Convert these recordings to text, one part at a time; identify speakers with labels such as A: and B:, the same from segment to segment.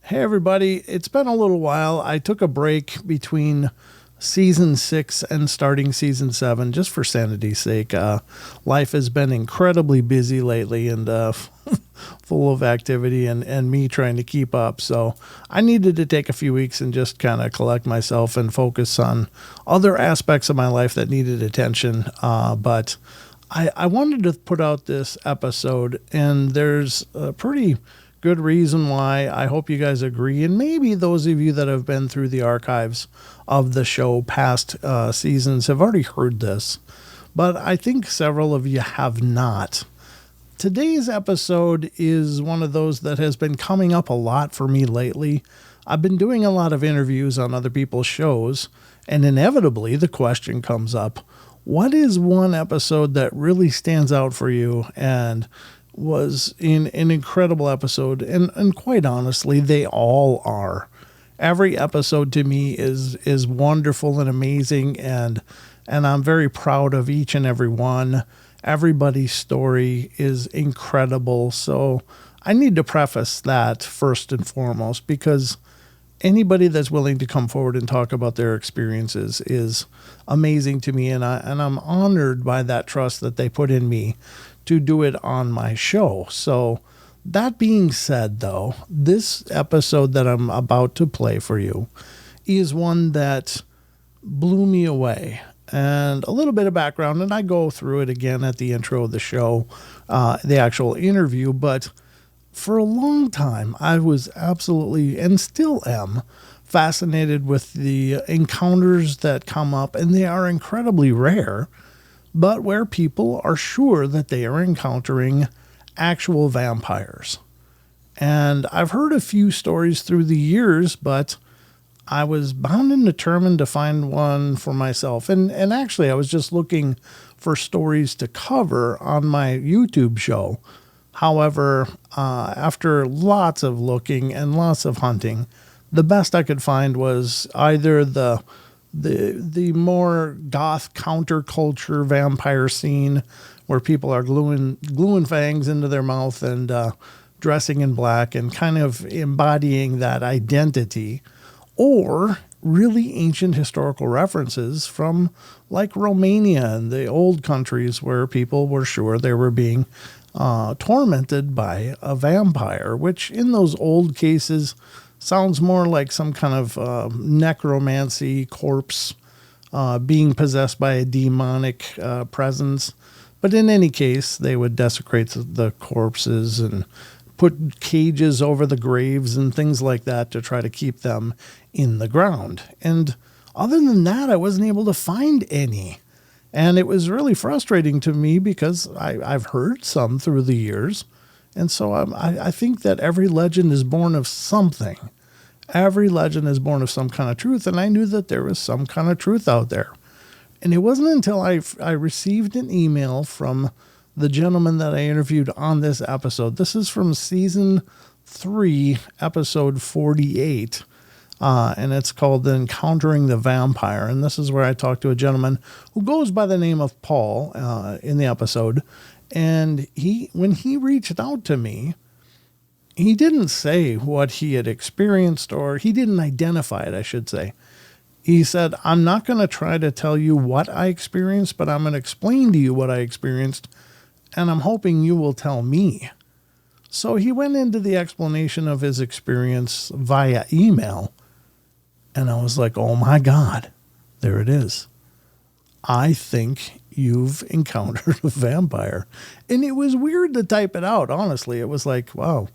A: Hey, everybody. It's been a little while. I took a break between season 6 and starting season 7 just for sanity's sake. Life has been incredibly busy lately and full of activity and me trying to keep up. So I needed to take a few weeks and just kind of collect myself and focus on other aspects of my life that needed attention. But I wanted to put out this episode, and there's a pretty good reason why. I hope you guys agree, and maybe those of you that have been through the archives of the show past seasons have already heard this, but I think several of you have not. Today's episode is one of those that has been coming up a lot for me lately. I've been doing a lot of interviews on other people's shows, and inevitably the question comes up, what is one episode that really stands out for you and was an incredible episode? And quite honestly, they all are. Every episode to me is wonderful and amazing, and I'm very proud of each and every one. Everybody's story is incredible. So I need to preface that first and foremost, because anybody that's willing to come forward and talk about their experiences is amazing to me, and I'm honored by that trust that they put in me to do it on my show. So that being said, though, this episode that I'm about to play for you is one that blew me away. And a little bit of background, and I go through it again at the intro of the show, the actual interview, but for a long time, I was absolutely, and still am, fascinated with the encounters that come up, and they are incredibly rare, but where people are sure that they are encountering actual vampires. And I've heard a few stories through the years, but I was bound and determined to find one for myself. And actually, I was just looking for stories to cover on my YouTube show. However, after lots of looking and lots of hunting, the best I could find was either the more goth counterculture vampire scene where people are gluing fangs into their mouth and dressing in black and kind of embodying that identity, or really ancient historical references from like Romania and the old countries where people were sure they were being tormented by a vampire, which in those old cases sounds more like some kind of necromancy, corpse being possessed by a demonic presence. But in any case, they would desecrate the corpses and put cages over the graves and things like that to try to keep them in the ground. And other than that, I wasn't able to find any. And it was really frustrating to me because I've heard some through the years. And so I think that every legend is born of something. Every legend is born of some kind of truth, and I knew that there was some kind of truth out there. And it wasn't until I received an email from the gentleman that I interviewed on this episode. This is from season 3, episode 48, and it's called Encountering the Vampire. And this is where I talked to a gentleman who goes by the name of Paul in the episode. And when he reached out to me, he didn't say what he had experienced, or he didn't identify it, I should say. He said, I'm not going to try to tell you what I experienced, but I'm going to explain to you what I experienced, and I'm hoping you will tell me. So he went into the explanation of his experience via email, and I was like, oh my God, there it is. I think you've encountered a vampire. And it was weird to type it out, honestly. It was like, wow.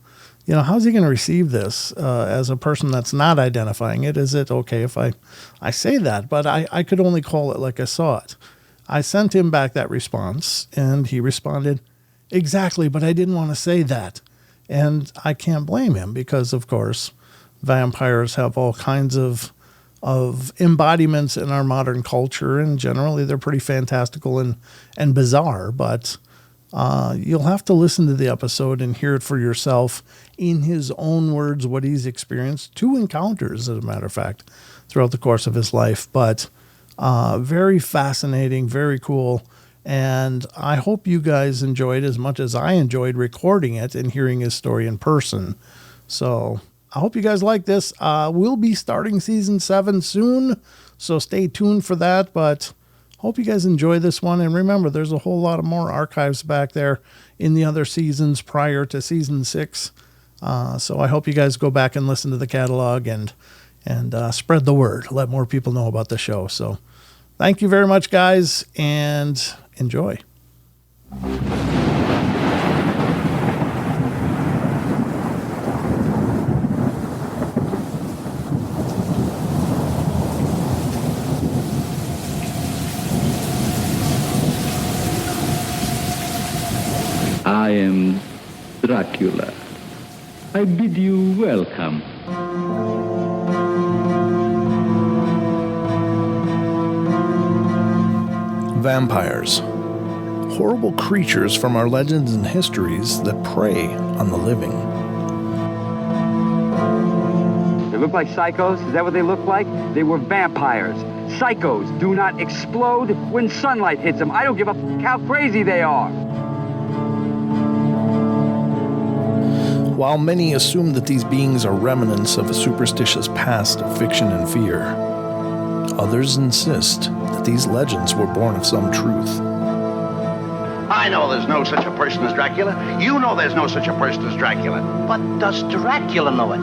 A: How's he going to receive this as a person that's not identifying it? Is it okay if I say that? But I could only call it like I saw it. I sent him back that response, and he responded, exactly, but I didn't want to say that. And I can't blame him because, of course, vampires have all kinds of embodiments in our modern culture, and generally they're pretty fantastical and bizarre, but you'll have to listen to the episode and hear it for yourself in his own words, what he's experienced. 2 encounters, as a matter of fact, throughout the course of his life. But very fascinating, very cool. And I hope you guys enjoyed as much as I enjoyed recording it and hearing his story in person. So I hope you guys like this. We'll be starting season 7 soon, so stay tuned for that. But hope you guys enjoy this one. And remember, there's a whole lot of more archives back there in the other seasons prior to season 6. So I hope you guys go back and listen to the catalog and spread the word. Let more people know about the show. So thank you very much, guys, and enjoy.
B: I am Dracula. I bid you welcome.
A: Vampires. Horrible creatures from our legends and histories that prey on the living.
C: They look like psychos? Is that what they look like? They were vampires. Psychos do not explode when sunlight hits them. I don't give a how crazy they are.
A: While many assume that these beings are remnants of a superstitious past of fiction and fear, others insist that these legends were born of some truth.
D: I know there's no such a person as Dracula. You know there's no such a person as Dracula. But does Dracula know it?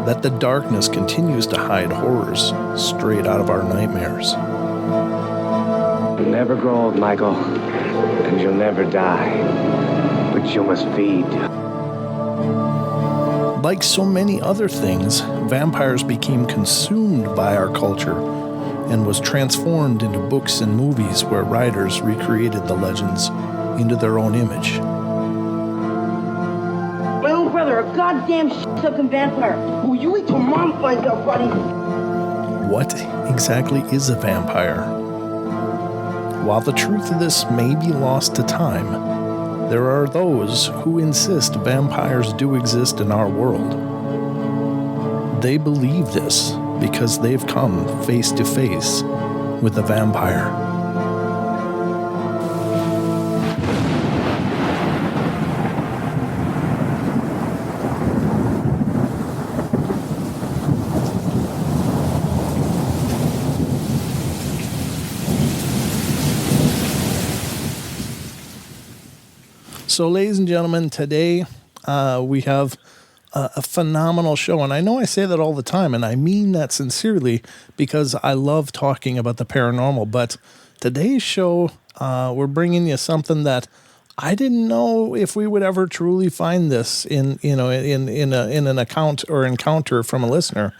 A: That the darkness continues to hide horrors straight out of our nightmares.
E: You'll never grow old, Michael, and you'll never die. But you must feed.
A: Like so many other things, vampires became consumed by our culture and was transformed into books and movies where writers recreated the legends into their own image.
F: My own brother, a goddamn shit-sucking vampire. Will you wait till Mom finds out, buddy?
A: What exactly is a vampire? While the truth of this may be lost to time, there are those who insist vampires do exist in our world. They believe this because they've come face to face with a vampire. So, ladies and gentlemen, today we have a phenomenal show. And I know I say that all the time, and I mean that sincerely because I love talking about the paranormal. But today's show, we're bringing you something that I didn't know if we would ever truly find this in an account or encounter from a listener.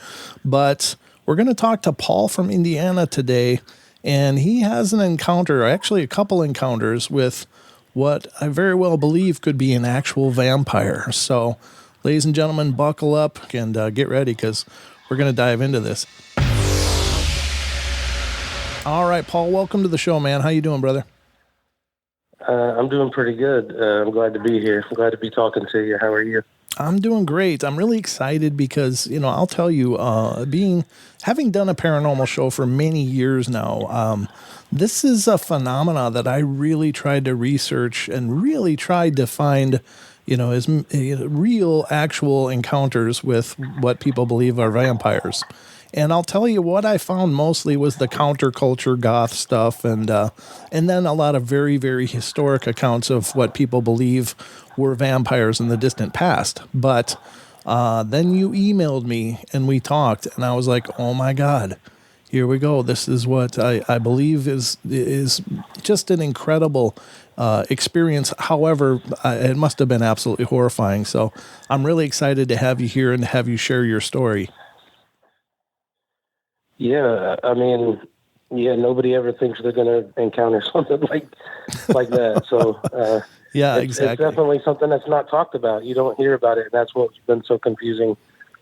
A: But we're going to talk to Paul from Indiana today, and he has an encounter, actually a couple encounters with what I very well believe could be an actual vampire. So, ladies and gentlemen, buckle up and get ready because we're going to dive into this. All right, Paul, welcome to the show, man. How you doing, brother?
G: I'm doing pretty good. I'm glad to be here. I'm glad to be talking to you. How are you?
A: I'm doing great. I'm really excited because, I'll tell you, having done a paranormal show for many years now, this is a phenomena that I really tried to research and really tried to find, real actual encounters with what people believe are vampires. And I'll tell you what I found mostly was the counterculture goth stuff and then a lot of very, very historic accounts of what people believe were vampires in the distant past. But then you emailed me and we talked and I was like, oh my God, here we go. This is what I believe is just an incredible experience. However, it must have been absolutely horrifying. So I'm really excited to have you here and to have you share your story.
G: Yeah, I mean, nobody ever thinks they're going to encounter something like that. So,
A: yeah,
G: it's
A: exactly.
G: It's definitely something that's not talked about. You don't hear about it. And that's what's been so confusing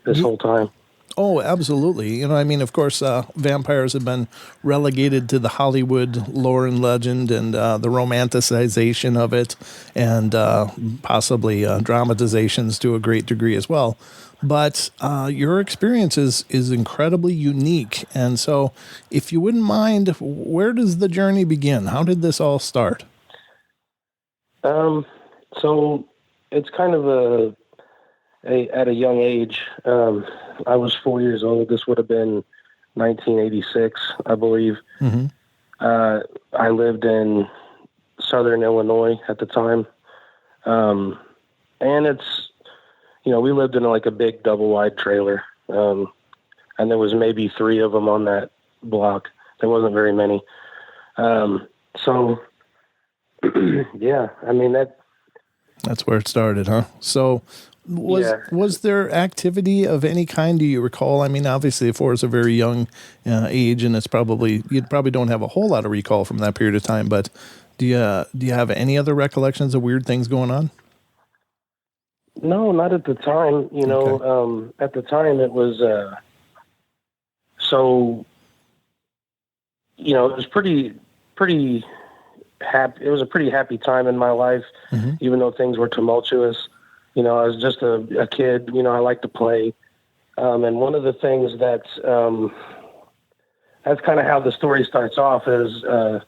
G: this whole time.
A: Oh, absolutely. Of course, vampires have been relegated to the Hollywood lore and legend and the romanticization of it and possibly dramatizations to a great degree as well. But your experience is incredibly unique. And so if you wouldn't mind, where does the journey begin? How did this all start?
G: So it's kind of at a young age. I was 4 years old. This would have been 1986, I believe.
A: Mm-hmm.
G: I lived in Southern Illinois at the time. And it's, we lived in like a big double wide trailer. And there was maybe 3 of them on that block. There wasn't very many. So yeah, I mean,
A: that's where it started, huh? So was there activity of any kind? Do you recall? I mean, obviously 4 is a very young age, and you probably don't have a whole lot of recall from that period of time, but do you have any other recollections of weird things going on?
G: No, not at the time. Okay. At the time it was, so, it was pretty happy. It was a pretty happy time in my life, mm-hmm. even though things were tumultuous. I was just a kid, I like to play. And one of the things that's kind of how the story starts off is, I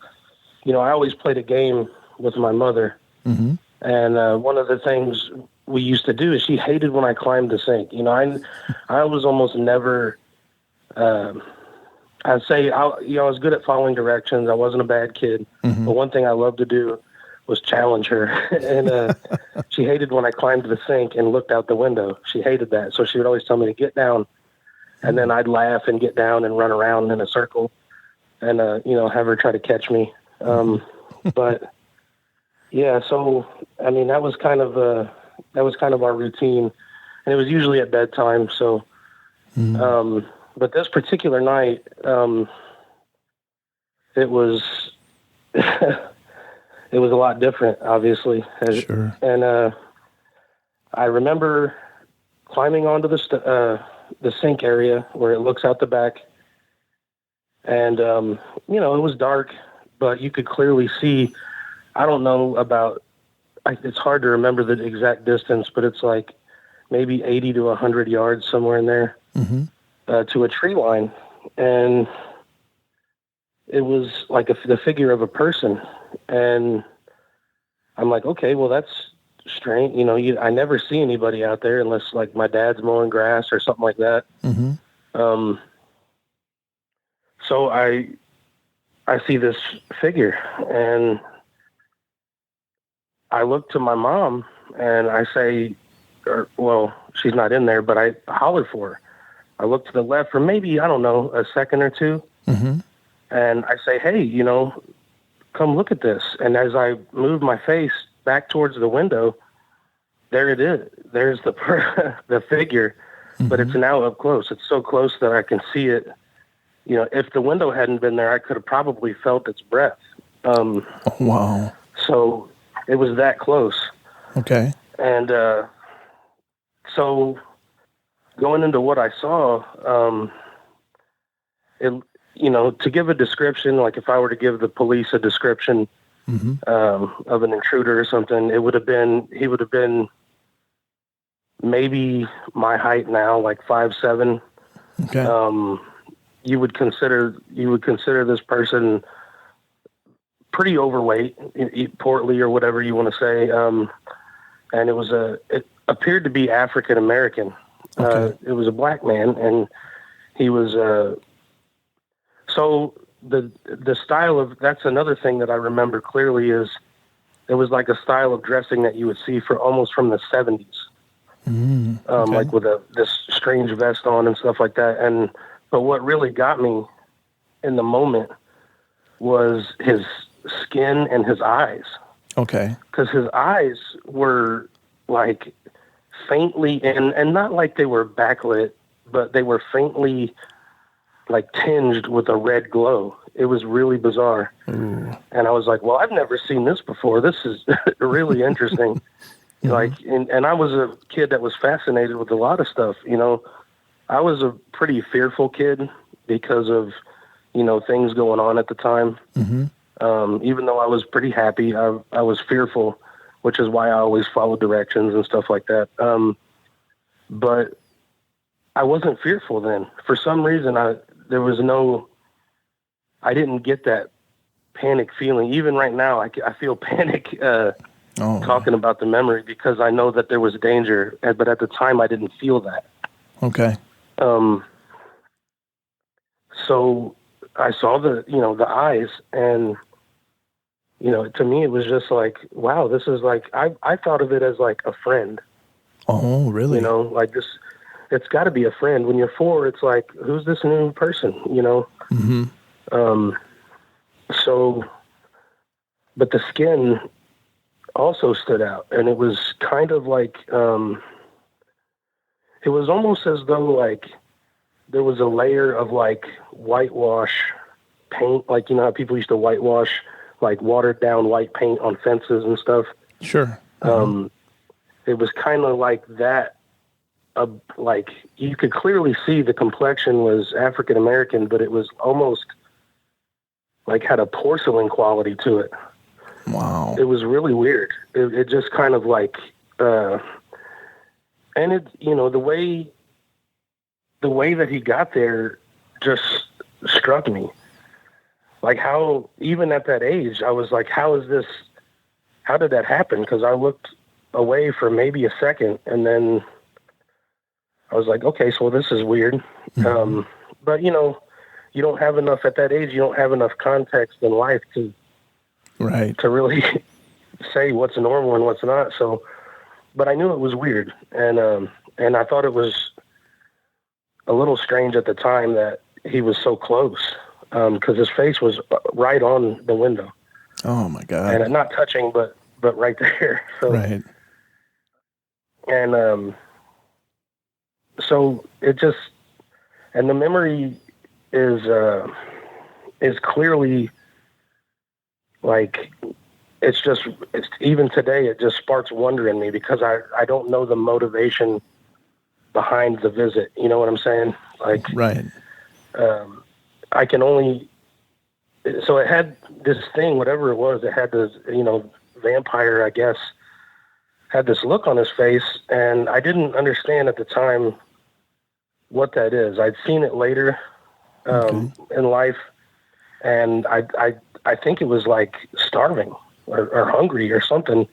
G: always played a game with my mother. Mm-hmm. And one of the things we used to do is she hated when I climbed the sink. I was almost never, I'd say, I was good at following directions. I wasn't a bad kid. Mm-hmm. But one thing I loved to do was challenge her. And she hated when I climbed the sink and looked out the window. She hated that. So she would always tell me to get down. And then I'd laugh and get down and run around in a circle and, have her try to catch me. But yeah, so, I mean, that was kind of our routine, and it was usually at bedtime. So, but this particular night, it was, it was a lot different, obviously.
A: Sure.
G: And, I remember climbing onto the sink area where it looks out the back, and, it was dark, but you could clearly see, I don't know about, it's hard to remember the exact distance, but it's like maybe 80 to 100 yards, somewhere in there, mm-hmm. To a tree line. And it was like the figure of a person. And I'm like, okay, well, that's strange. I never see anybody out there unless like my dad's mowing grass or something like that. Mm-hmm. So I see this figure, and I look to my mom and I say, she's not in there, but I holler for her. I look to the left for maybe, I don't know, a second or two. Mm-hmm. And I say, hey, come look at this. And as I move my face back towards the window, there it is. There's the figure, mm-hmm. but it's now up close. It's so close that I can see it. If the window hadn't been there, I could have probably felt its breath.
A: Oh, wow. So
G: it was that close.
A: Okay.
G: And so going into what I saw, to give a description, like if I were to give the police a description mm-hmm. Of an intruder or something, he would have been maybe my height now, like 5'7". Okay. You would consider this person pretty overweight, portly, or whatever you want to say. And it appeared to be African American. Okay. It was a black man, and he was, so the style of, that's another thing that I remember clearly is it was like a style of dressing that you would see almost from the 70s. Okay. Like with this strange vest on and stuff like that. But what really got me in the moment was his skin and his eyes.
A: Okay.
G: Because his eyes were like faintly, and not like they were backlit, but they were faintly like tinged with a red glow. It was really bizarre. Ooh. And I was like, well, I've never seen this before. This is really interesting. Mm-hmm. Like, and I was a kid that was fascinated with a lot of stuff. I was a pretty fearful kid because of, things going on at the time. Mm-hmm. Even though I was pretty happy, I was fearful, which is why I always followed directions and stuff like that. But I wasn't fearful then. For some reason, I didn't get that panic feeling. Even right now, I feel panic talking about the memory because I know that there was danger, but at the time I didn't feel that.
A: Okay.
G: So I saw the eyes, and to me it was just like, wow, this is like, I thought of it as like a friend.
A: Oh, really?
G: Like this, it's got to be a friend. When you're 4, it's like, who's this new person?
A: Mm-hmm.
G: So, but the skin also stood out, and it was kind of like, it was almost as though like there was a layer of like whitewash paint, like how people used to whitewash like watered down white paint on fences and stuff.
A: Sure. Mm-hmm.
G: It was kind of like that. Like you could clearly see the complexion was African American, but it was almost like had a porcelain quality to it.
A: Wow.
G: It was really weird. It just kind of like, and it, the way that he got there just struck me. Like how, even at that age, I was like, how did that happen? Because I looked away for maybe a second, and then I was like, okay, so this is weird. Mm-hmm. But you don't have enough at that age. You don't have enough context in life to really say what's normal and what's not. So, but I knew it was weird, and I thought it was a little strange at the time that he was so close, because his face was right on the window.
A: Oh my God!
G: And not touching, but right there. So,
A: right.
G: And so it just, and the memory is clearly like, it's even today, it just sparks wonder in me because I don't know the motivation behind the visit. You know what I'm saying? Like,
A: right.
G: I can only, so it had this thing, whatever it was, it had this, vampire, I guess, had this look on his face, and I didn't understand at the time what that is. I'd seen it later in life, and I think it was like starving or hungry or something,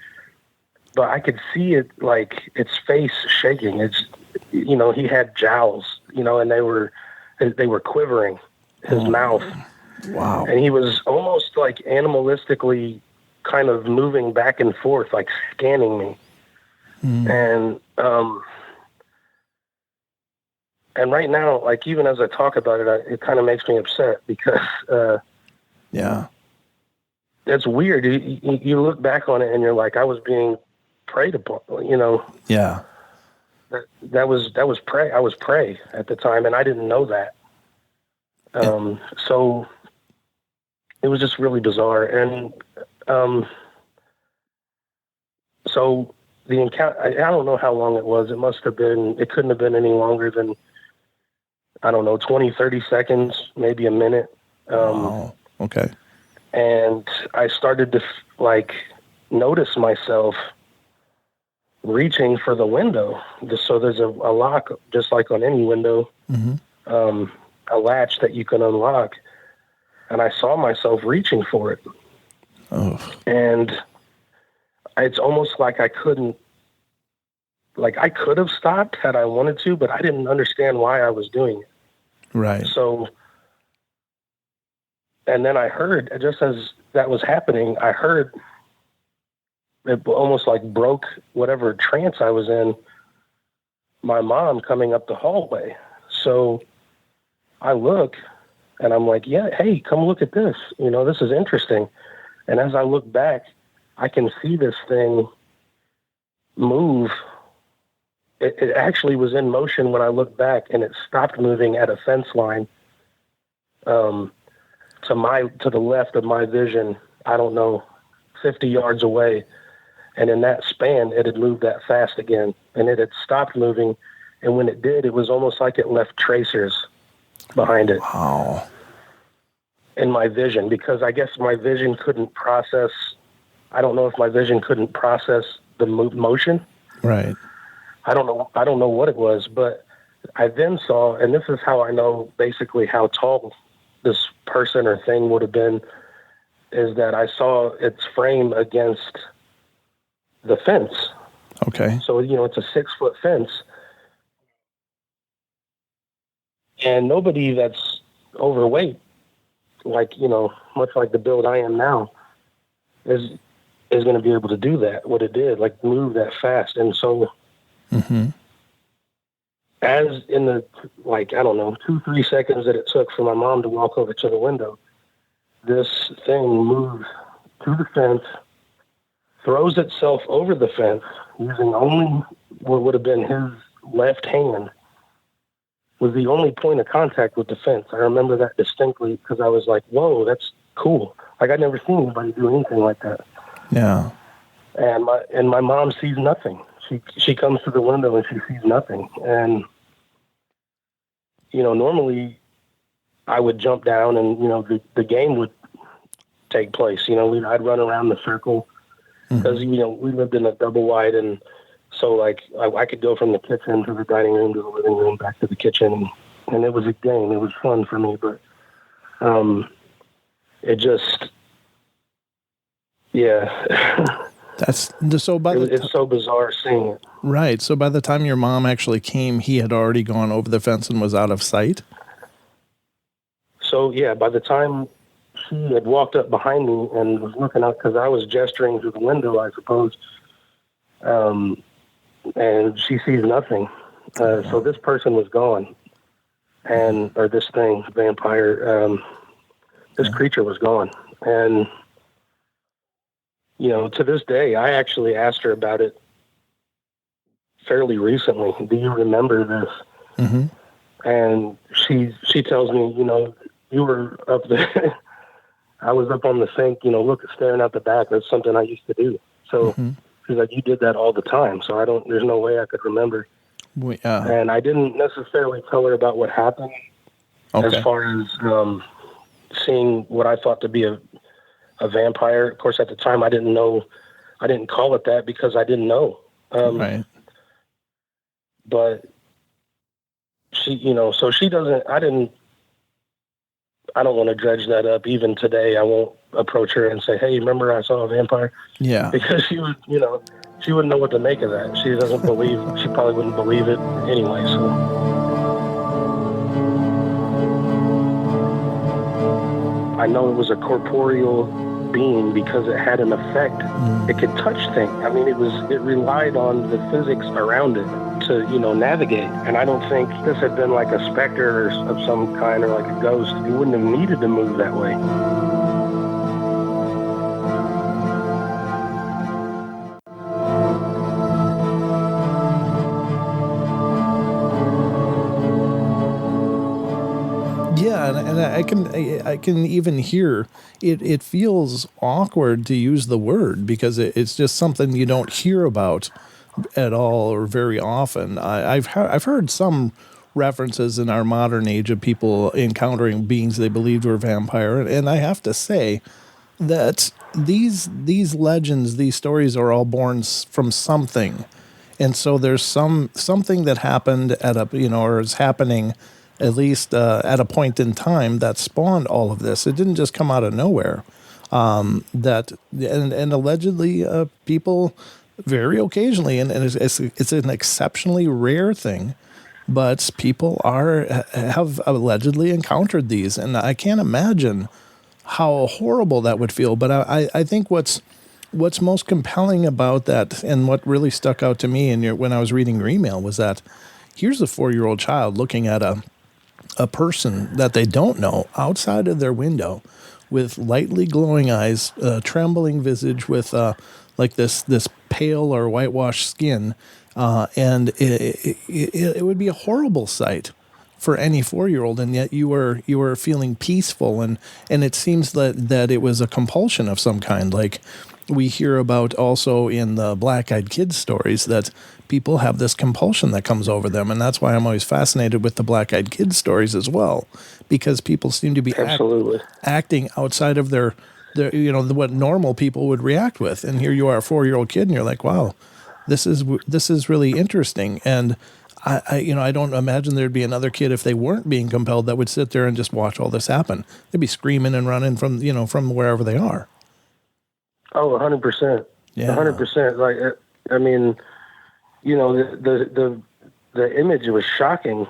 G: but I could see it, like its face shaking. It's, he had jowls, and they were quivering, his mouth.
A: Wow.
G: And he was almost like animalistically kind of moving back and forth, like scanning me. And right now, like even as I talk about it, it kind of makes me upset because,
A: yeah,
G: it's weird. You look back on it and you're like, I was being preyed upon,
A: Yeah.
G: That was prey. I was prey at the time, and I didn't know that. So it was just really bizarre. And so the encounter, I don't know how long it was. It couldn't have been any longer than, I don't know, 20, 30 seconds, maybe a minute.
A: Wow. Okay.
G: And I started to notice myself reaching for the window. So there's a lock, just like on any window, a latch that you can unlock. And I saw myself reaching for it.
A: Oh.
G: And it's almost like I could have stopped had I wanted to, but I didn't understand why I was doing it.
A: Right.
G: So, and then I heard, just as that was happening, I heard it almost like broke whatever trance I was in, my mom coming up the hallway. So I look and I'm like, yeah, hey, come look at this. This is interesting. And as I look back, I can see this thing move. It actually was in motion when I looked back, and it stopped moving at a fence line to the left of my vision, I don't know, 50 yards away. And in that span, it had moved that fast again, and it had stopped moving. And when it did, it was almost like it left tracers behind it.
A: Wow.
G: In my vision, because I guess my vision couldn't process, I don't know if my vision couldn't process the motion.
A: Right.
G: I don't know what it was, but I then saw, and this is how I know basically how tall this person or thing would have been, is that I saw its frame against the fence.
A: Okay.
G: So, it's a 6-foot fence. And nobody that's overweight, like, much like the build I am now, is going to be able to do that, what it did, like move that fast. And so as in the, 2-3 seconds that it took for my mom to walk over to the window, this thing moved to the fence, throws itself over the fence using only what would have been his left hand, was the only point of contact with the fence. I remember that distinctly because I was like, whoa, that's cool. Like, I'd never seen anybody do anything like that.
A: Yeah.
G: And my mom sees nothing. She comes to the window and she sees nothing. And, normally I would jump down and, the game would take place. I'd run around the circle because, we lived in a double wide. And so, like, I could go from the kitchen to the dining room to the living room, back to the kitchen. And it was a game. It was fun for me. But it just, yeah.
A: It's
G: so bizarre seeing it.
A: Right. So by the time your mom actually came, he had already gone over the fence and was out of sight?
G: So, yeah, by the time she had walked up behind me and was looking out, because I was gesturing through the window, I suppose, and she sees nothing. So this person was gone, or this thing, vampire, this creature was gone. And, to this day, I actually asked her about it fairly recently. Do you remember this? And she tells me, you were up there. I was up on the sink, staring out the back. That's something I used to do. So she's like, you did that all the time. So there's no way I could remember. And I didn't necessarily tell her about what happened as far as seeing what I thought to be a vampire. Of course, at the time, I didn't call it that because I didn't know.
A: Right.
G: But she, so she doesn't, I don't want to dredge that up. Even today, I won't approach her and say, hey, remember I saw a vampire?
A: Yeah.
G: Because she would, she wouldn't know what to make of that. She doesn't believe, she probably wouldn't believe it anyway, so. I know it was a corporeal being because it had an effect. It could touch things. I mean, it relied on the physics around it to, navigate. And I don't think this had been like a specter of some kind or like a ghost. You wouldn't have needed to move that way.
A: Yeah, and I can even hear it. It feels awkward to use the word because it's just something you don't hear about at all or very often. I've heard some references in our modern age of people encountering beings they believed were vampire, and I have to say that these legends, these stories are all born from something, and so there's something that happened at or is happening. At least at a point in time that spawned all of this. It didn't just come out of nowhere. And allegedly people very occasionally, and it's an exceptionally rare thing, but people have allegedly encountered these. And I can't imagine how horrible that would feel. But I think what's most compelling about that and what really stuck out to me when I was reading your email was that here's a 4-year-old child looking at a person that they don't know outside of their window with lightly glowing eyes, trembling visage with like this pale or whitewashed skin. And it would be a horrible sight for any 4-year-old. And yet you were feeling peaceful. And it seems that it was a compulsion of some kind. Like we hear about also in the Black-Eyed Kids stories that people have this compulsion that comes over them. And that's why I'm always fascinated with the Black-Eyed Kids stories as well, because people seem to be acting outside of their what normal people would react with. And here you are, a 4-year-old kid, and you're like, wow, this is really interesting. And I don't imagine there'd be another kid, if they weren't being compelled, that would sit there and just watch all this happen. They'd be screaming and running from wherever they are.
G: Oh, 100%.
A: Yeah.
G: 100%. Like, I mean, you know, the image was shocking.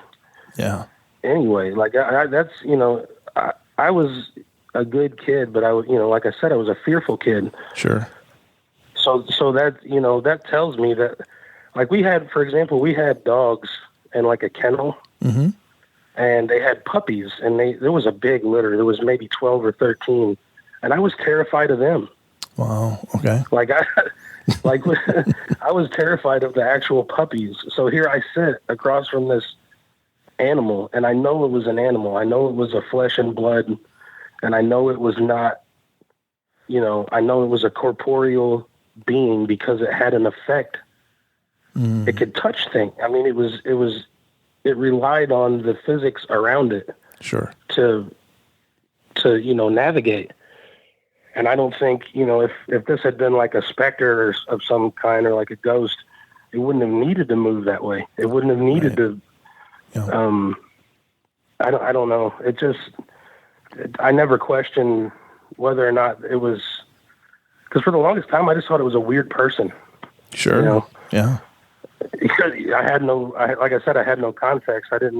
A: Yeah.
G: Anyway, like that's, you know, I was a good kid, but I was, you know, like I said, I was a fearful kid.
A: Sure.
G: So that, you know, that tells me that, like, we had, for example, we had dogs in like a kennel,
A: Mm-hmm.
G: and they had puppies, and there was a big litter. There was maybe 12 or 13, and I was terrified of them.
A: Wow. Okay.
G: Like I was terrified of the actual puppies. So here I sit across from this animal, and I know it was an animal. I know it was a flesh and blood, and I know it was not, you know, I know it was a corporeal being because it had an effect. It could touch things. I mean, it relied on the physics around it.
A: Sure.
G: To, you know, navigate. And I don't think, you know, if this had been like a specter of some kind or like a ghost, it wouldn't have needed to move that way. It wouldn't have needed to.
A: Yeah.
G: I don't know. I never questioned whether or not it was, because for the longest time I just thought it was a weird person.
A: Sure.
G: You know?
A: Yeah.
G: Like I said, I had no context. It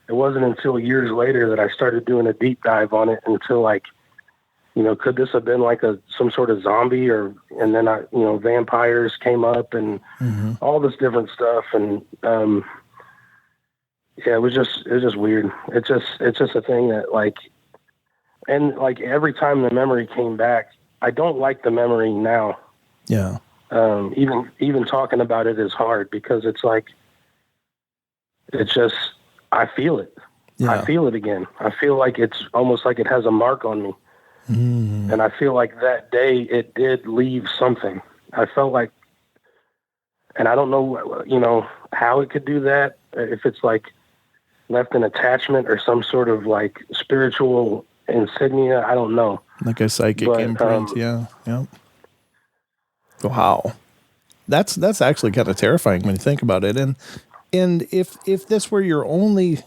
G: wasn't until years later that I started doing a deep dive on it, until, like, you know, could this have been like some sort of zombie, and then you know, vampires came up and all this different stuff. And, yeah, it was just weird. It's just a thing that, like, and like every time the memory came back, I don't like the memory now.
A: Yeah.
G: Even talking about it is hard, because it's like, it's just, I feel it.
A: Yeah.
G: I feel it again. I feel like it's almost like it has a mark on me. And I feel like that day it did leave something. I felt like, and I don't know, you know, how it could do that. If it's like left an attachment or some sort of like spiritual insignia, I don't know.
A: Like a psychic imprint. Yeah. Yeah. Wow. That's actually kind of terrifying when you think about it. And if this were your only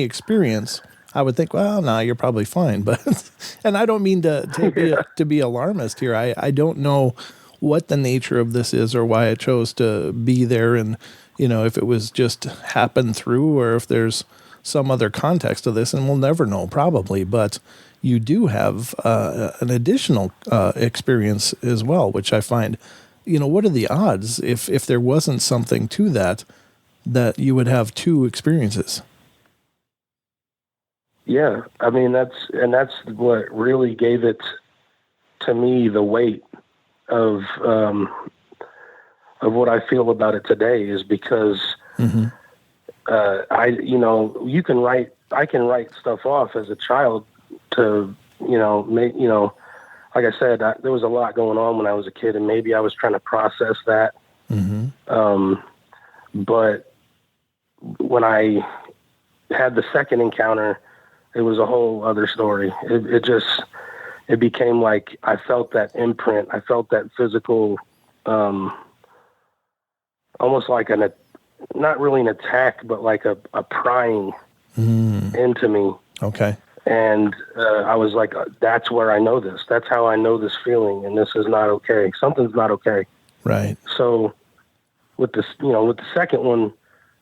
A: experience, I would think, well, no, you're probably fine. But, and I don't mean to be alarmist here. I don't know what the nature of this is or why it chose to be there. And, you know, if it was just happened through, or if there's some other context to this, and we'll never know probably, but you do have an additional experience as well, which I find, you know, what are the odds if there wasn't something to that you would have two experiences?
G: Yeah, I mean, that's what really gave it to me the weight of what I feel about it today, is because I can write stuff off as a child to, you know, make, you know, like I said, there was a lot going on when I was a kid, and maybe I was trying to process that. But when I had the second encounter, it was a whole other story. It became like I felt that imprint. I felt that physical, almost like not really an attack, but like a prying into me.
A: Okay.
G: And I was like, that's where I know this. That's how I know this feeling, and this is not okay. Something's not okay.
A: Right.
G: So with the second one,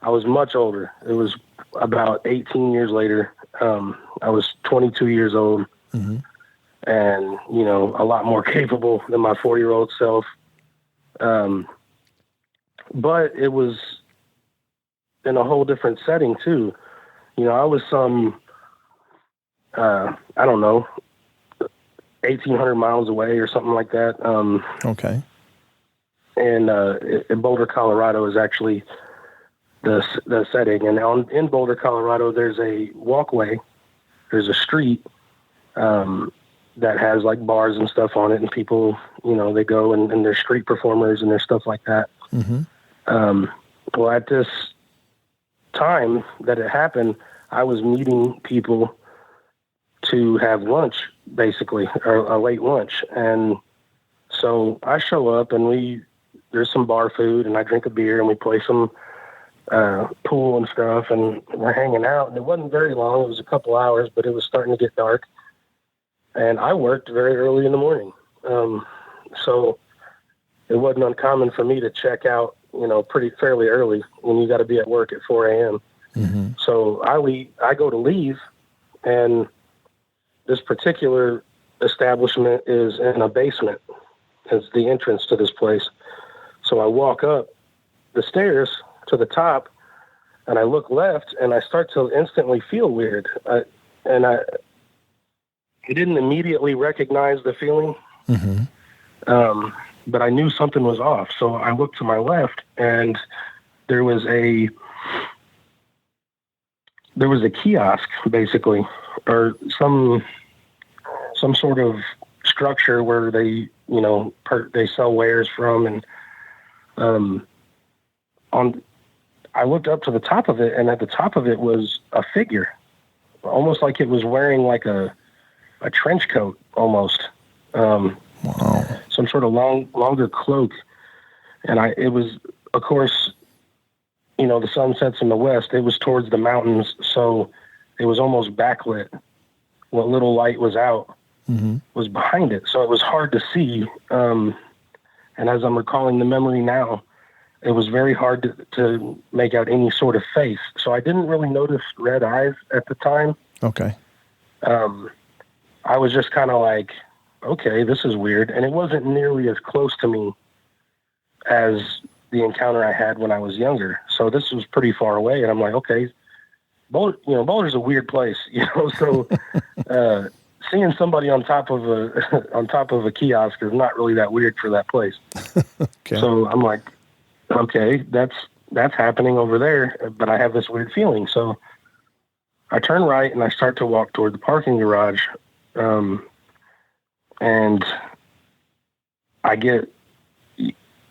G: I was much older. It was about 18 years later. I was 22 years old, and, you know, a lot more capable than my 4-year-old self. But it was in a whole different setting too. You know, I was I don't know, 1,800 miles away or something like that.
A: Okay.
G: And in Boulder, Colorado is actually the setting. And in Boulder, Colorado, there's a walkway, there's a street that has like bars and stuff on it, and people, you know, they go and there's street performers and there's stuff like that. Well, at this time that it happened, I was meeting people to have lunch, basically, or a late lunch. And so I show up, and there's some bar food, and I drink a beer, and we play some pool and stuff, and we're hanging out. And it wasn't very long. It was a couple hours, but it was starting to get dark. And I worked very early in the morning. So it wasn't uncommon for me to check out, fairly early when you got to be at work at 4 a.m.
H: Mm-hmm.
G: So I go to leave, and this particular establishment is in a basement. It's the entrance to this place. So I walk up the stairs to the top, and I look left, and I start to instantly feel weird. I didn't immediately recognize the feeling, but I knew something was off. So I looked to my left, and there was a kiosk, basically, or some sort of structure where they, they sell wares from, and I looked up to the top of it, and at the top of it was a figure, almost like it was wearing like a trench coat, almost.
H: Wow.
G: Some sort of longer cloak. And it was, of course, the sun sets in the west. It was towards the mountains, so it was almost backlit. What little light was out was behind it, so it was hard to see. And as I'm recalling the memory now, it was very hard to make out any sort of face. So I didn't really notice red eyes at the time.
H: Okay.
G: I was just kind of like, okay, this is weird. And it wasn't nearly as close to me as the encounter I had when I was younger. So this was pretty far away. And I'm like, okay, Boulder's a weird place, so seeing somebody on top of a kiosk is not really that weird for that place.
H: Okay.
G: So I'm like, okay, that's happening over there, but I have this weird feeling. So I turn right and I start to walk toward the parking garage. And I get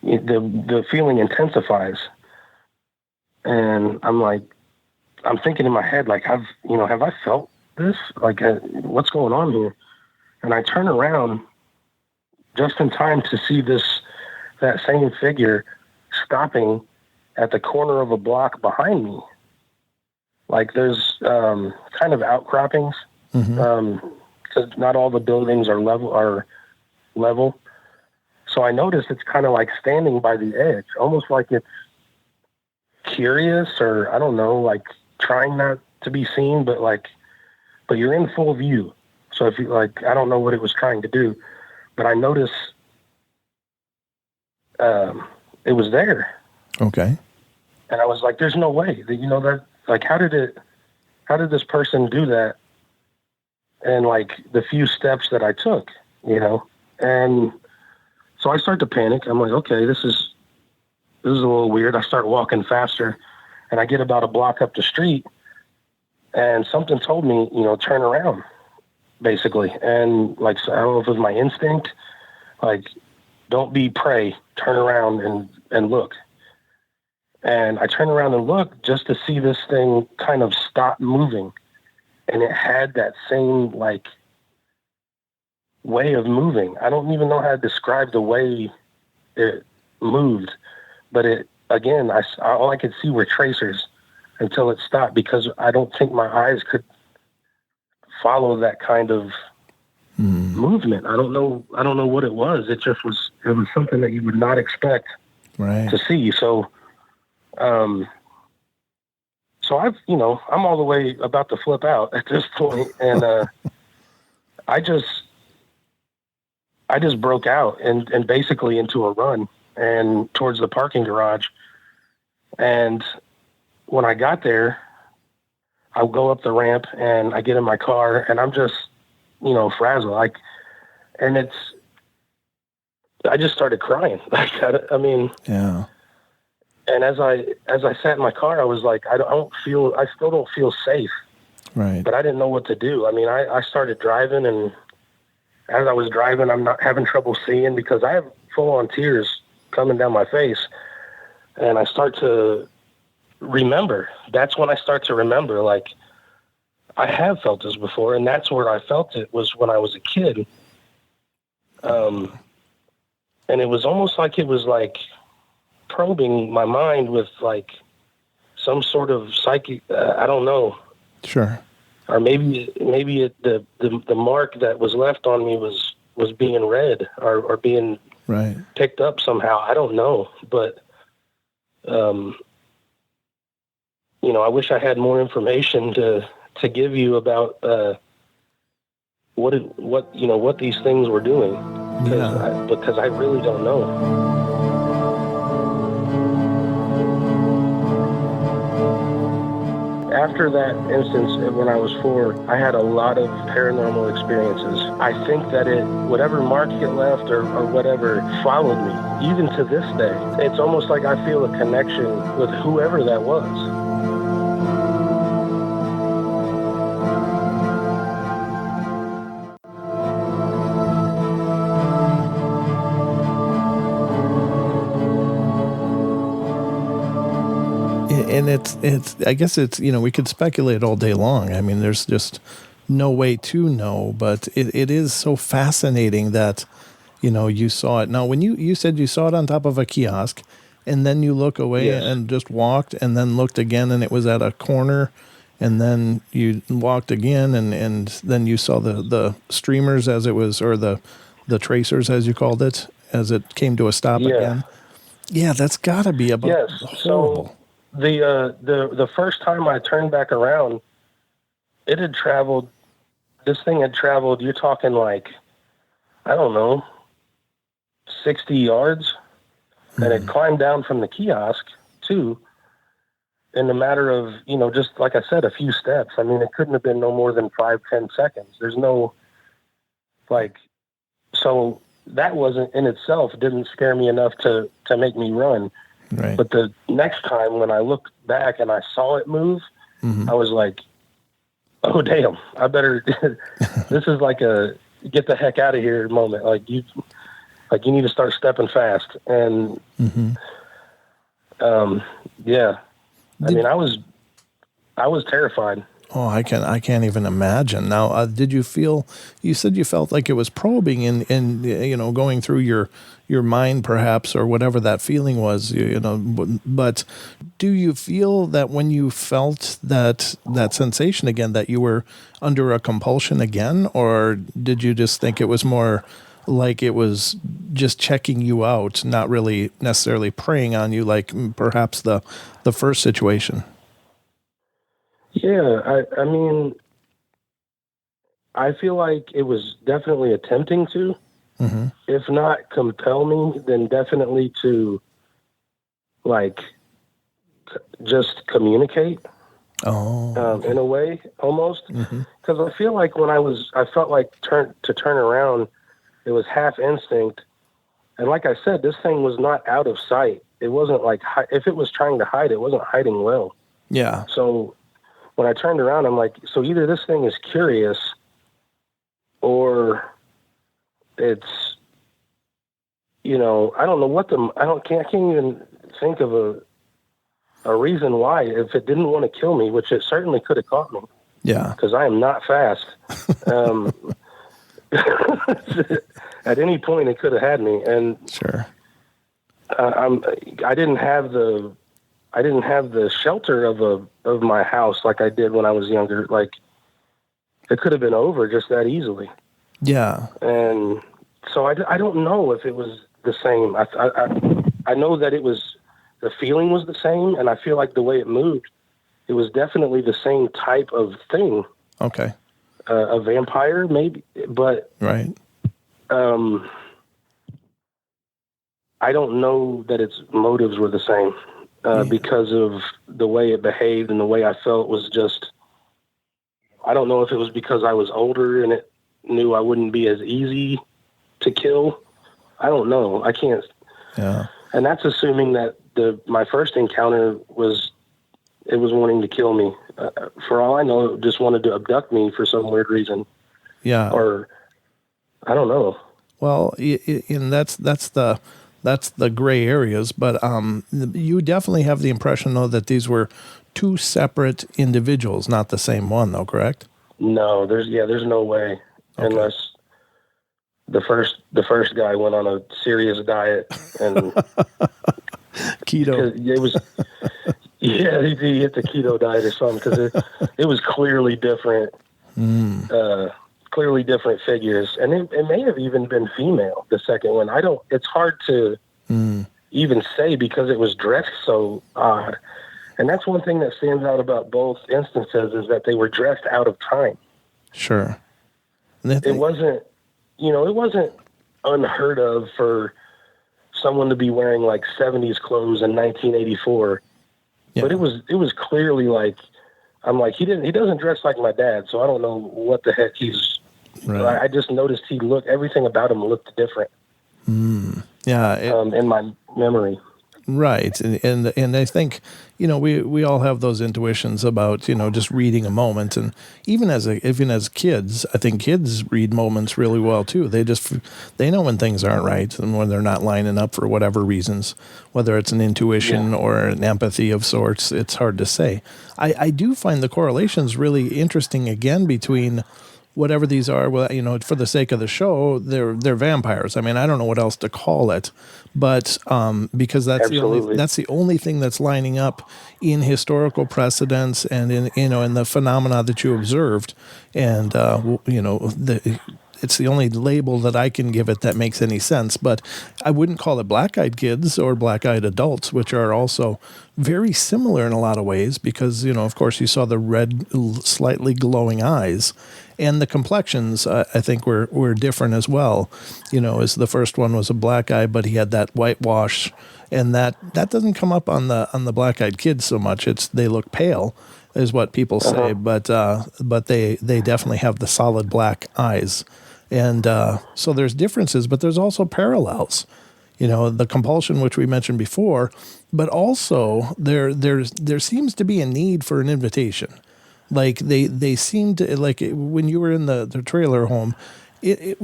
G: the feeling intensifies, and I'm thinking in my head, like, have I felt this? Like, what's going on here? And I turn around just in time to see that same figure stopping at the corner of a block behind me. Like, there's kind of outcroppings, because not all the buildings are level. So I noticed it's kind of like standing by the edge, almost like it's curious, or I don't know, like trying not to be seen, but you're in full view. So if you I don't know what it was trying to do, but I noticed it was there.
H: Okay.
G: And I was like, there's no way that, that, how did this person do that? And the few steps that I took, and so I start to panic. I'm like, okay, this is a little weird. I start walking faster, and I get about a block up the street, and something told me, turn around, basically. And I don't know if it was my instinct, don't be prey, turn around and look. And I turn around and look just to see this thing kind of stop moving. And it had that same, way of moving. I don't even know how to describe the way it moved. But again, all I could see were tracers until it stopped, because I don't think my eyes could follow that kind of movement. I don't know what it was. It was something that you would not expect to see. So, so I'm all the way about to flip out at this point, and I just broke out and basically into a run and towards the parking garage. And when I got there, I go up the ramp and I get in my car, and I'm just, frazzled. And I just started crying.
H: Yeah.
G: And as I sat in my car, I was like, I still don't feel safe.
H: Right.
G: But I didn't know what to do. I started driving, and as I was driving, I'm not having trouble seeing because I have full-on tears coming down my face. And I start to remember. That's when I start to remember, I have felt this before, and that's where I felt it was when I was a kid. And it was almost like it was probing my mind with some sort of psychic, I don't know.
H: Sure.
G: Or maybe the mark that was left on me was being read or being picked up somehow. I don't know, but I wish I had more information to give you about what these things were doing, because I really don't know. After that instance, when I was 4, I had a lot of paranormal experiences. I think that whatever mark it left or whatever followed me, even to this day. It's almost like I feel a connection with whoever that was.
A: And it's I guess it's, we could speculate all day long. I mean, there's just no way to know, but it is so fascinating that, you saw it. Now, when you said you saw it on top of a kiosk, and then you look away and just walked, and then looked again, and it was at a corner, and then you walked again, and then you saw the streamers as it was, or the tracers, as you called it, as it came to a stop again. Yeah, that's got to be horrible.
G: So the first time I turned back around, this thing had traveled, you're talking like, I don't know, 60 yards, and it climbed down from the kiosk too, in a matter of, just like I said, a few steps. I mean, it couldn't have been no more than 5-10 seconds. There's no, so that wasn't in itself, didn't scare me enough to make me run.
A: Right.
G: But the next time when I looked back and I saw it move, I was like, oh, damn, I better, this is like a get the heck out of here moment. Like you need to start stepping fast. And, I mean, I was terrified.
A: Oh, I can't even imagine. Now, did you feel, you said you felt like it was probing in going through your mind perhaps, or whatever that feeling was, but do you feel that when you felt that sensation again, that you were under a compulsion again, or did you just think it was more like it was just checking you out, not really necessarily preying on you like perhaps the first situation?
G: Yeah, I mean, I feel like it was definitely attempting to, if not compel me, then definitely to, just communicate. In a way, almost. Because I feel like when I felt like turn around, it was half instinct. And like I said, this thing was not out of sight. It wasn't like, if it was trying to hide, it wasn't hiding well.
A: Yeah.
G: So when I turned around, I'm like, so either this thing is curious or it's, I don't know I can't even think of a reason why. If it didn't want to kill me, which it certainly could have caught me.
A: Yeah.
G: Because I am not fast. At any point it could have had me. And
A: sure.
G: I didn't have the shelter of my house like I did when I was younger. Like, it could have been over just that easily.
A: Yeah.
G: And so I don't know if it was the same. I know that the feeling was the same, and I feel like the way it moved, it was definitely the same type of thing.
A: Okay.
G: A vampire, maybe, but
A: right.
G: I don't know that its motives were the same. Because of the way it behaved and the way I felt was just, I don't know if it was because I was older and it knew I wouldn't be as easy to kill. I don't know. I can't.
A: Yeah.
G: And that's assuming that my first encounter was wanting to kill me. For all I know, it just wanted to abduct me for some weird reason.
A: Yeah.
G: Or I don't know.
A: Well, and that's the gray areas, but you definitely have the impression, though, that these were two separate individuals, not the same one, though, correct?
G: No, there's no way, unless the first guy went on a serious diet and
A: keto.
G: It was, he hit the keto diet or something, because it was clearly different. clearly different figures, and it may have even been female. The second one, it's hard to even say because it was dressed so odd. And that's one thing that stands out about both instances is that they were dressed out of time.
H: Sure.
G: It wasn't unheard of for someone to be wearing like 70s clothes in 1984. Yeah. But it was clearly like, I'm like, he doesn't dress like my dad, so I don't know what the heck he's. Right. I just noticed everything about him looked different.
H: Yeah.
G: In my memory.
H: Right. And I think, we all have those intuitions about, just reading a moment. And even as kids, I think kids read moments really well too. They know when things aren't right and when they're not lining up for whatever reasons, whether it's an intuition or an empathy of sorts. It's hard to say. I do find the correlations really interesting again between whatever these are. Well, for the sake of the show, they're vampires. I mean, I don't know what else to call it, but because that's the only thing that's lining up in historical precedents and in the phenomena that you observed, and it's the only label that I can give it that makes any sense. But I wouldn't call it black-eyed kids or black-eyed adults, which are also very similar in a lot of ways because, of course, you saw the red, slightly glowing eyes. And the complexions, I think, were different as well. As the first one was a black eye, but he had that whitewash, and that doesn't come up on the black-eyed kids so much. They look pale, is what people say, but they definitely have the solid black eyes, and so there's differences, but there's also parallels. The compulsion, which we mentioned before, but also there seems to be a need for an invitation. Like they seem to, like when you were in the trailer home, it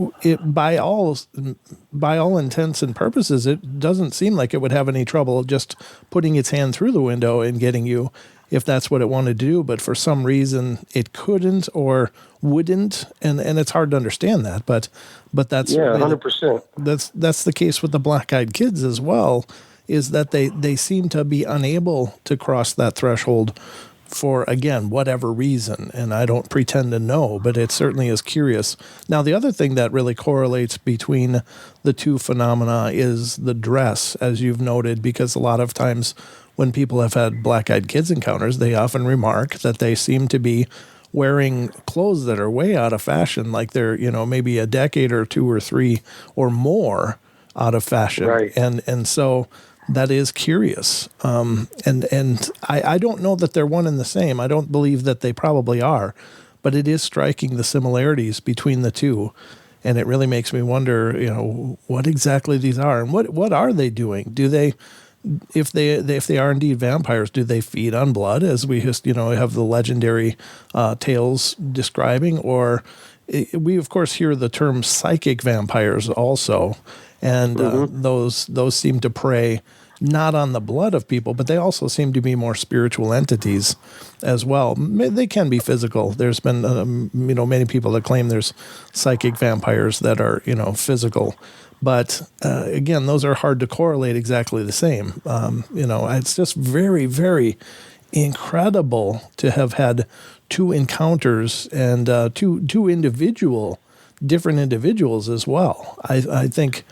H: by all intents and purposes, it doesn't seem like it would have any trouble just putting its hand through the window and getting you if that's what it wanted to do. But for some reason it couldn't or wouldn't. And it's hard to understand that, but that's
G: 100%.
H: That's the case with the black-eyed kids as well, is that they seem to be unable to cross that threshold for, again, whatever reason, and I don't pretend to know, but it certainly is curious. Now, the other thing that really correlates between the two phenomena is the dress, as you've noted, because a lot of times when people have had black-eyed kids encounters, they often remark that they seem to be wearing clothes that are way out of fashion, like they're, maybe a decade or two or three or more out of fashion.
G: Right.
H: And so that is curious. And I don't know that they're one and the same. I don't believe that they probably are, but it is striking the similarities between the two. And it really makes me wonder, what exactly these are and what are they doing? Do they, if they are indeed vampires, do they feed on blood, as we just, have the legendary tales describing, or we of course hear the term psychic vampires also. And those seem to prey not on the blood of people, but they also seem to be more spiritual entities as well. They can be physical. There's been, many people that claim there's psychic vampires that are, physical. But again, those are hard to correlate exactly the same. It's just very, very incredible to have had two encounters and two different individuals as well. I think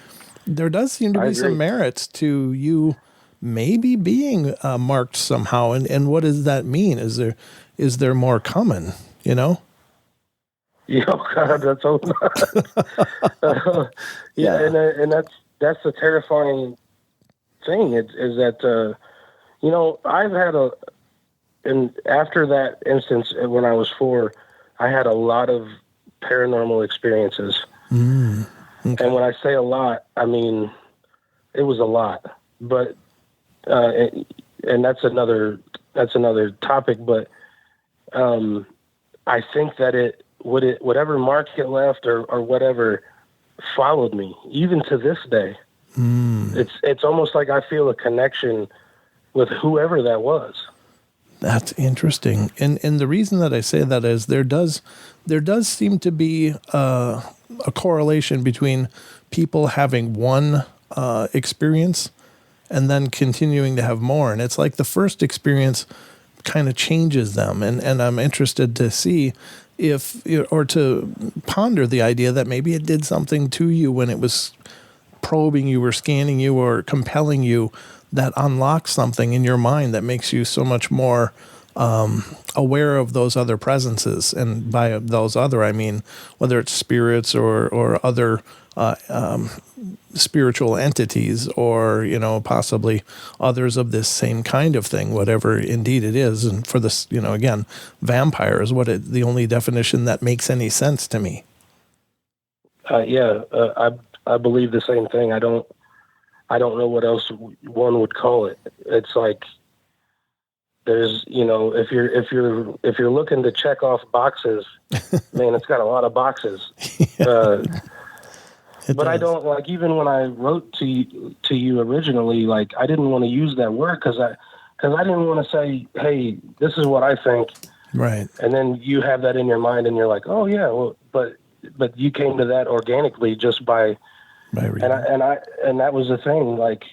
H: there does seem to be some merit to you maybe being marked somehow. And what does that mean? Is there more coming,
G: Oh God, that's so and that's the terrifying thing is that, I've had and after that instance, when I was 4, I had a lot of paranormal experiences. Okay. And when I say a lot, I mean, it was a lot, but, and that's another topic, but, I think that whatever mark it left or whatever followed me, even to this day. It's almost like I feel a connection with whoever that was.
H: That's interesting. And the reason that I say that is there does seem to be a correlation between people having one experience and then continuing to have more. And it's like the first experience kind of changes them. And I'm interested to see or to ponder the idea that maybe it did something to you when it was probing you or scanning you or compelling you, that unlocks something in your mind that makes you so much more aware of those other presences. And by those other, I mean whether it's spirits or other spiritual entities, or, you know, possibly others of this same kind of thing, whatever indeed it is. And for this, you know, again, vampire is the only definition that makes any sense to me.
G: I believe the same thing. I don't know what else one would call it. It's like, there's, you know, if you're looking to check off boxes, man, it's got a lot of boxes. But I don't, like, even when I wrote to you originally, like, I didn't want to use that word because I didn't want to say, hey, this is what I think.
H: Right.
G: And then you have that in your mind and you're like, oh yeah, well, but you came to that organically just by reading. And that was the thing. Like,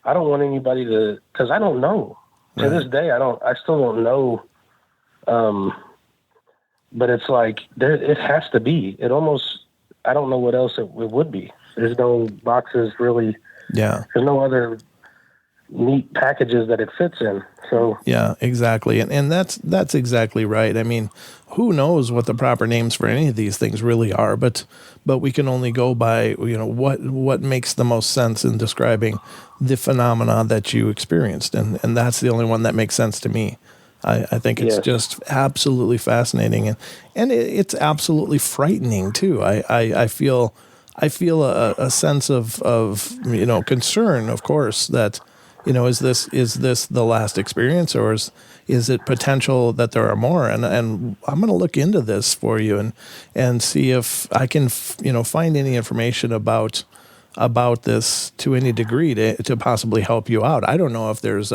G: I don't want anybody to, because I don't know. To this day, I still don't know. But it's like, it has to be. It almost, I don't know what else it would be. There's no boxes really.
H: Yeah.
G: There's no other neat packages that it fits in. So
H: yeah, exactly. And that's exactly right. I mean, who knows what the proper names for any of these things really are, but we can only go by, you know, what makes the most sense in describing the phenomena that you experienced. And that's the only one that makes sense to me. I think it's just absolutely fascinating, and it's absolutely frightening too. I feel a sense of, you know, concern, of course, that, you know, is this the last experience, or is it potential that there are more? And I'm going to look into this for you and see if I can, you know, find any information about this to any degree to possibly help you out. I don't know if there's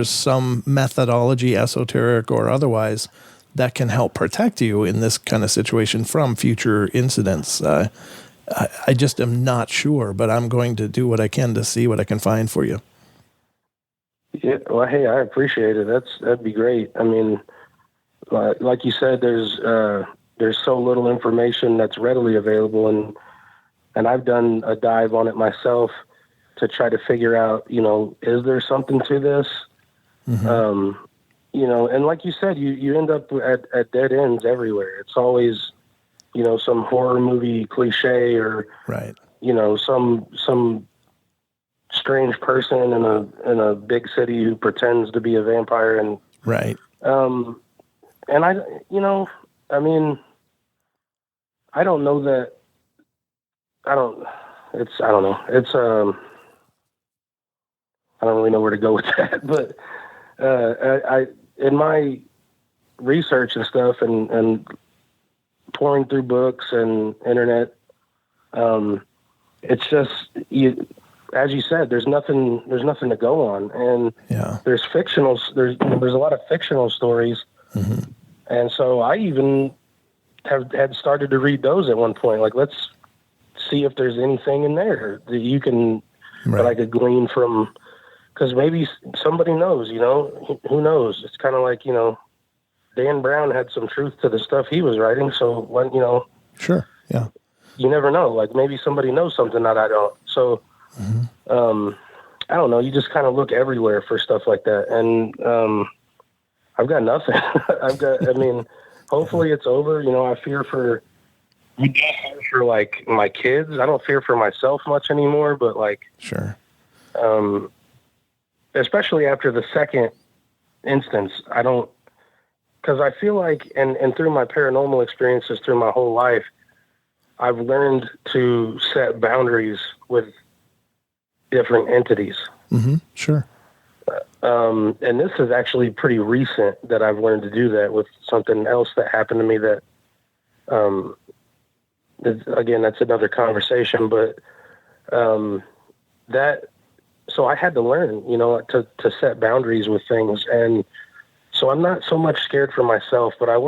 H: some methodology, esoteric or otherwise, that can help protect you in this kind of situation from future incidents. I just am not sure, but I'm going to do what I can to see what I can find for you.
G: Yeah, well, hey, I appreciate it. That'd be great. I mean, like you said, there's so little information that's readily available, and I've done a dive on it myself to try to figure out, you know, is there something to this? Mm-hmm. You know, and like you said, you end up at dead ends everywhere. It's always, you know, some horror movie cliche, or
H: right,
G: you know, some strange person in a big city who pretends to be a vampire, and
H: right.
G: And I don't know that. I don't know. I don't really know where to go with that, but I in my research and stuff and pouring through books and internet, it's just, as you said, there's nothing to go on, and there's a lot of fictional stories,
H: mm-hmm.
G: and so I even had started to read those at one point. Like, let's see if there's anything in there that you can that I could glean from, because maybe somebody knows. You know, who knows? It's kind of like, you know, Dan Brown had some truth to the stuff he was writing. So when, you know,
H: sure, yeah,
G: you never know. Like, maybe somebody knows something that I don't. So,
H: mm-hmm.
G: I don't know. You just kind of look everywhere for stuff like that, and I've got nothing. I mean, hopefully it's over. You know, I fear for like my kids. I don't fear for myself much anymore, but like,
H: sure.
G: Especially after the second instance, I don't, because I feel like, and through my paranormal experiences through my whole life, I've learned to set boundaries with different entities.
H: Mm-hmm. Sure.
G: And this is actually pretty recent that I've learned to do that with something else that happened to me that, again, that's another conversation, but so I had to learn, you know, to set boundaries with things. And so I'm not so much scared for myself, but I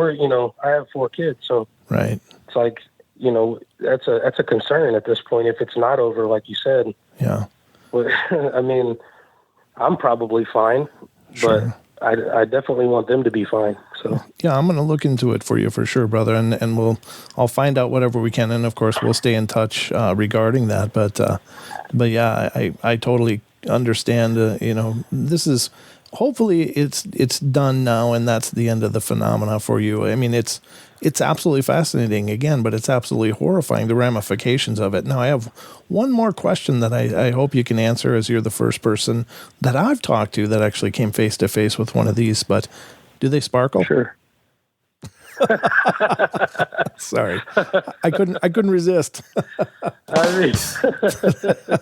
G: have 4 kids. So
H: right.
G: It's like, you know, that's a concern at this point. If it's not over, like you said,
H: yeah.
G: But, I mean, I'm probably fine,
H: sure.
G: but I definitely want them to be fine. So
H: yeah, I'm going to look into it for you for sure, brother. And I'll find out whatever we can. And of course we'll stay in touch, regarding that. But yeah, I totally understand, this is, hopefully it's done now, and that's the end of the phenomena for you. I mean, it's absolutely fascinating again, but it's absolutely horrifying, the ramifications of it. Now, I have one more question that I hope you can answer, as you're the first person that I've talked to that actually came face to face with one of these, but do they sparkle?
G: sure.
H: Sorry. I couldn't resist.
G: I mean,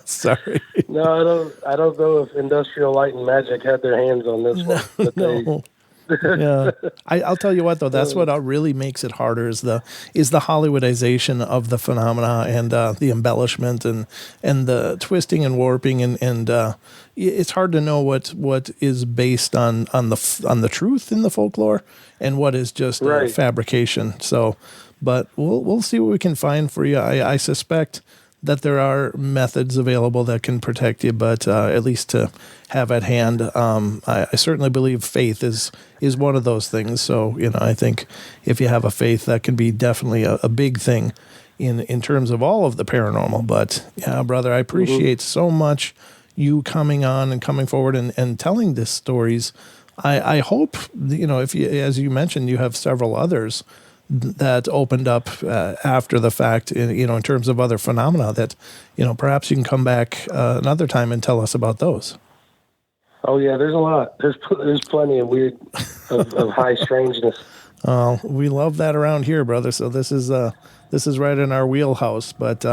H: Sorry.
G: no, I don't know if Industrial Light and Magic had their hands on this one. But
H: No. Yeah, I'll tell you what though. That's what really makes it harder is the Hollywoodization of the phenomena and the embellishment and the twisting and warping and it's hard to know what is based on the truth in the folklore and what is just
G: right.
H: fabrication. So, but we'll see what we can find for you. I suspect that there are methods available that can protect you, but at least to have at hand, I certainly believe faith is one of those things. So, I think if you have a faith, that can be definitely a big thing in terms of all of the paranormal. But yeah, brother, I appreciate so much you coming on and coming forward and telling these stories. I hope, if you, as you mentioned, you have several others that opened up after the fact, in terms of other phenomena that, perhaps you can come back another time and tell us about those.
G: Oh yeah, there's a lot. There's plenty of weird, of high strangeness.
H: We love that around here, brother. So this is right in our wheelhouse. But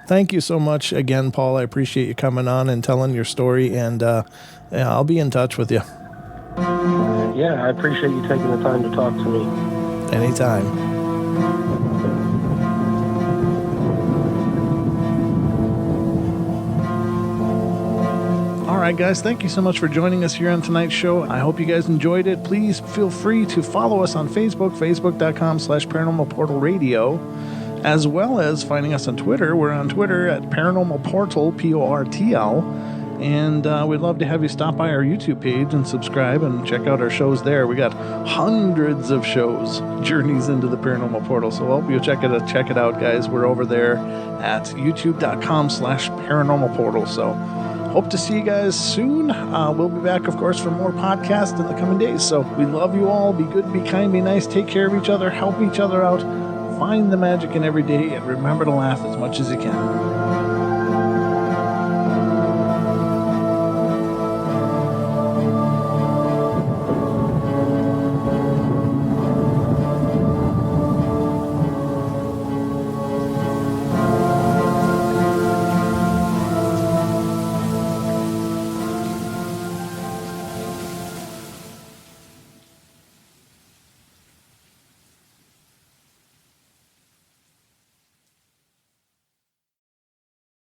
H: thank you so much again, Paul. I appreciate you coming on and telling your story, and I'll be in touch with you.
G: Yeah, I appreciate you taking the time to talk to me.
H: Anytime.
A: All right, guys, thank you so much for joining us here on tonight's show. I hope you guys enjoyed it. Please feel free to follow us on Facebook, facebook.com/Paranormal Portal Radio, as well as finding us on Twitter. We're on Twitter at Paranormal Portal, PORTL. And we'd love to have you stop by our YouTube page and subscribe and check out our shows there. We got hundreds of shows, Journeys into the Paranormal Portal. So I hope you'll check it out, guys. We're over there at youtube.com/Paranormal Portal. So hope to see you guys soon. We'll be back, of course, for more podcasts in the coming days. So we love you all. Be good, be kind, be nice. Take care of each other. Help each other out. Find the magic in every day. And remember to laugh as much as you can.